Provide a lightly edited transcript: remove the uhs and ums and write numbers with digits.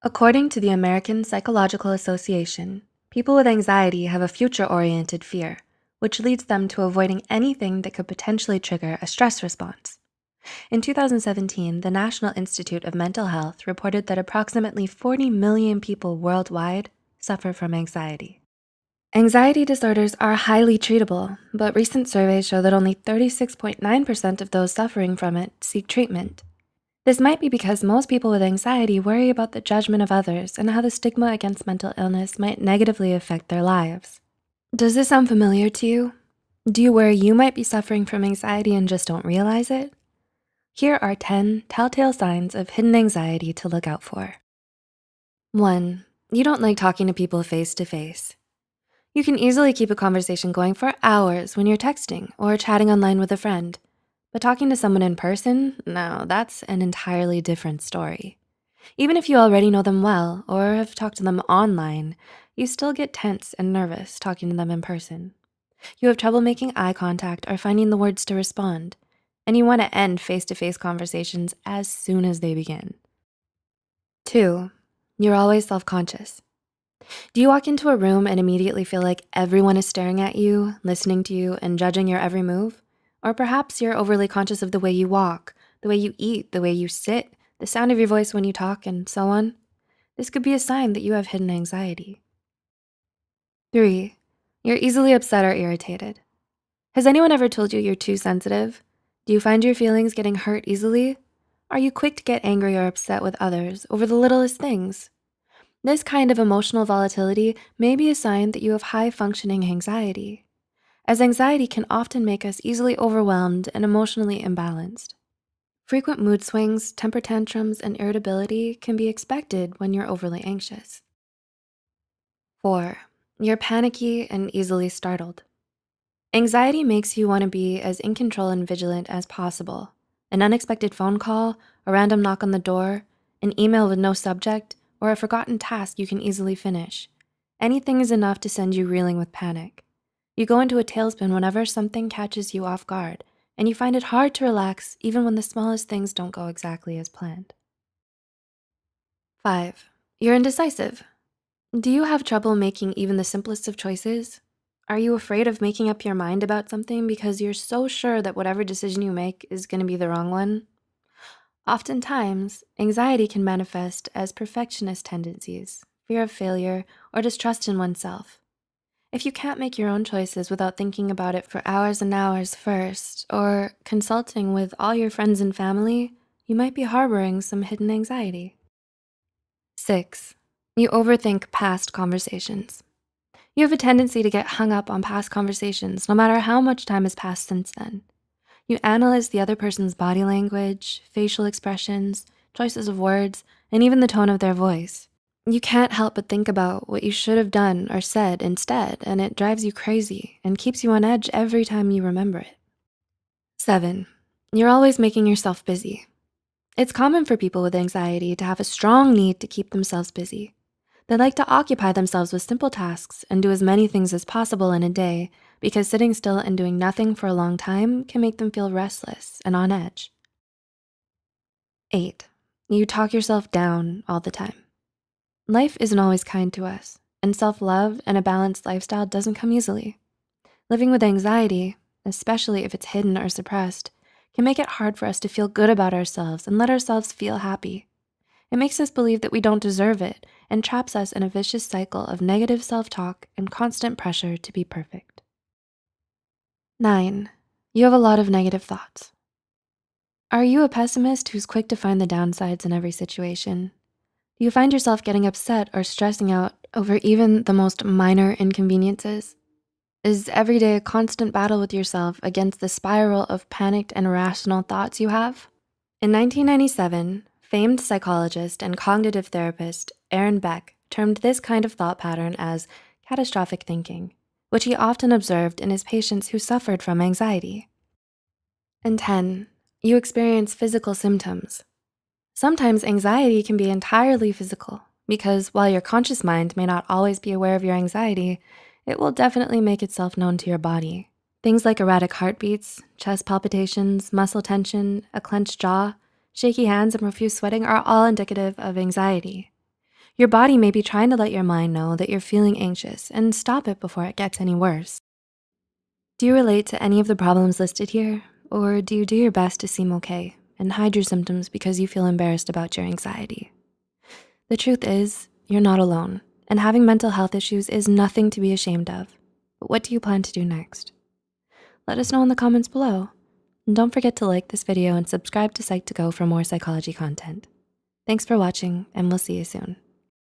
According to the American Psychological Association, people with anxiety have a future-oriented fear, which leads them to avoiding anything that could potentially trigger a stress response. In 2017, the National Institute of Mental Health reported that approximately 40 million people worldwide suffer from anxiety. Anxiety disorders are highly treatable, but recent surveys show that only 36.9% of those suffering from it seek treatment. This might be because most people with anxiety worry about the judgment of others and how the stigma against mental illness might negatively affect their lives. Does this sound familiar to you? Do you worry you might be suffering from anxiety and just don't realize it? Here are 10 telltale signs of hidden anxiety to look out for. 1. You don't like talking to people face to face. You can easily keep a conversation going for hours when you're texting or chatting online with a friend. But talking to someone in person, no, that's an entirely different story. Even if you already know them well or have talked to them online, you still get tense and nervous talking to them in person. You have trouble making eye contact or finding the words to respond, and you wanna end face-to-face conversations as soon as they begin. 2, you're always self-conscious. Do you walk into a room and immediately feel like everyone is staring at you, listening to you, and judging your every move? Or perhaps you're overly conscious of the way you walk, the way you eat, the way you sit, the sound of your voice when you talk, and so on. This could be a sign that you have hidden anxiety. 3, you're easily upset or irritated. Has anyone ever told you you're too sensitive? Do you find your feelings getting hurt easily? Are you quick to get angry or upset with others over the littlest things? This kind of emotional volatility may be a sign that you have high-functioning anxiety, as anxiety can often make us easily overwhelmed and emotionally imbalanced. Frequent mood swings, temper tantrums, and irritability can be expected when you're overly anxious. 4, you're panicky and easily startled. Anxiety makes you wanna be as in control and vigilant as possible. An unexpected phone call, a random knock on the door, an email with no subject, or a forgotten task you can easily finish. Anything is enough to send you reeling with panic. You go into a tailspin whenever something catches you off guard, and you find it hard to relax even when the smallest things don't go exactly as planned. 5, you're indecisive. Do you have trouble making even the simplest of choices? Are you afraid of making up your mind about something because you're so sure that whatever decision you make is gonna be the wrong one? Oftentimes, anxiety can manifest as perfectionist tendencies, fear of failure, or distrust in oneself. If you can't make your own choices without thinking about it for hours and hours first, or consulting with all your friends and family, you might be harboring some hidden anxiety. 6, you overthink past conversations. You have a tendency to get hung up on past conversations no matter how much time has passed since then. You analyze the other person's body language, facial expressions, choices of words, and even the tone of their voice. You can't help but think about what you should have done or said instead, and it drives you crazy and keeps you on edge every time you remember it. 7, you're always making yourself busy. It's common for people with anxiety to have a strong need to keep themselves busy. They like to occupy themselves with simple tasks and do as many things as possible in a day because sitting still and doing nothing for a long time can make them feel restless and on edge. 8, you talk yourself down all the time. Life isn't always kind to us, and self-love and a balanced lifestyle doesn't come easily. Living with anxiety, especially if it's hidden or suppressed, can make it hard for us to feel good about ourselves and let ourselves feel happy. It makes us believe that we don't deserve it and traps us in a vicious cycle of negative self-talk and constant pressure to be perfect. 9, you have a lot of negative thoughts. Are you a pessimist who's quick to find the downsides in every situation? Do you find yourself getting upset or stressing out over even the most minor inconveniences? Is every day a constant battle with yourself against the spiral of panicked and irrational thoughts you have? In 1997, famed psychologist and cognitive therapist Aaron Beck termed this kind of thought pattern as catastrophic thinking, which he often observed in his patients who suffered from anxiety. And 10, you experience physical symptoms. Sometimes anxiety can be entirely physical because while your conscious mind may not always be aware of your anxiety, it will definitely make itself known to your body. Things like erratic heartbeats, chest palpitations, muscle tension, a clenched jaw, shaky hands, and profuse sweating are all indicative of anxiety. Your body may be trying to let your mind know that you're feeling anxious and stop it before it gets any worse. Do you relate to any of the problems listed here? Or do you do your best to seem okay and hide your symptoms because you feel embarrassed about your anxiety? The truth is, you're not alone, and having mental health issues is nothing to be ashamed of. But what do you plan to do next? Let us know in the comments below. And don't forget to like this video and subscribe to Psych2Go for more psychology content. Thanks for watching, and we'll see you soon.